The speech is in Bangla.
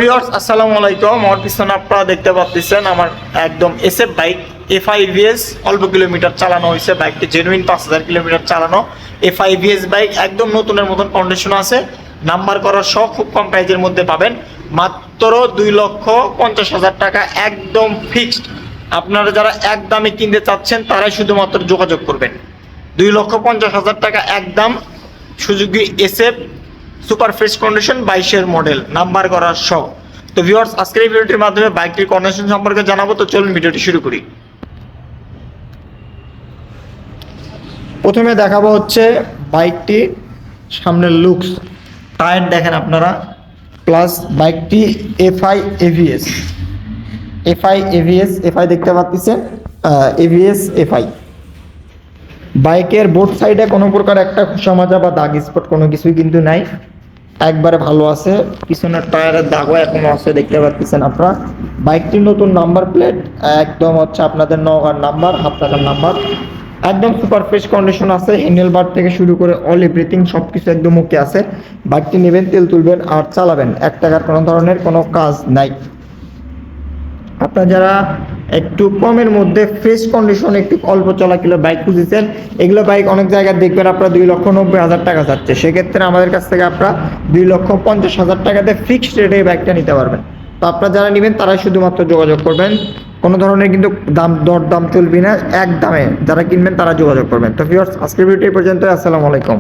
ভিউয়ার্স আসসালামু আলাইকুম। আমার পিছনে আপনারা দেখতে পাচ্ছেন আমার একদম এসএফ বাইক এফআইভিএস অল্প কিলোমিটার চালানো হয়েছে। বাইকটি জেনুইন 5000 কিলোমিটার চালানো এফআইভিএস বাইক, একদম নতুনের মতন কন্ডিশন আছে। নাম্বার করা সব খুব কম প্রাইজের মধ্যে পাবেন, মাত্র 2,50,000 টাকা একদম ফিক্সড। আপনারা যারা একদমে কিনতে চাচ্ছেন তারাই শুধুমাত্র যোগাযোগ করবেন। 2,50,000 টাকা একদম Suzuki SF super fresh condition 22-এর মডেল, নাম্বার করা সব। তো ভিউয়ার্স, আজকের এই ভিডিওটির মাধ্যমে বাইকটির কন্ডিশন সম্পর্কে জানাবো। তো চলুন ভিডিওটি শুরু করি। প্রথমে দেখাবো হচ্ছে বাইকটি সামনের লুকস, টায়ার দেখেন আপনারা, প্লাস বাইকটি এফআই দেখতে পাচ্ছেন, এফআই বাইকের বোথ সাইডে কোনো প্রকার একটা খোসা মাজা বা দাগ স্পট কোনো কিছুই কিন্তু নাই, একবারে ভালো আছে। পিছনের টায়ারের দাগও এখনো আছে, দেখতে পাচ্ছেন আপনারা। বাইকটির নতুন নাম্বার প্লেট, একদম হচ্ছে আপনাদের নওগাঁর নাম্বার, হাফ টাকার নাম্বার, একদম সুপার ফ্রেশ কন্ডিশন আছে। হ্যান্ডেল বার থেকে শুরু করে অল এভরিথিং সব কিছু একদম ওকে আছে। বাইকটি নেবেন, তেল তুলবেন আর চালাবেন, 1 টাকার কোনো ধরনের কোনো কাজ নাই। আপনারা যারা একটু কমের মধ্যে ফ্রেশ কন্ডিশন একটু অল্প চলা কিলো বাইক খুঁজেছেন, এগুলো বাইক অনেক জায়গায় দেখবেন আপনারা 2,90,000 টাকা যাচ্ছে। সেক্ষেত্রে আমাদের কাছ থেকে আপনারা 2,50,000 টাকাতে ফিক্সড রেটে এই বাইকটা নিতে পারবেন। তো আপনারা যারা নেবেন তারাই শুধুমাত্র যোগাযোগ করবেন, কোনো ধরনের কিন্তু দরদাম চলবে না, এক দামে যারা কিনবেন তারা যোগাযোগ করবেন। তো ভিউয়ার্স, আজকের ভিডিও এই পর্যন্ত। আসসালামু আলাইকুম।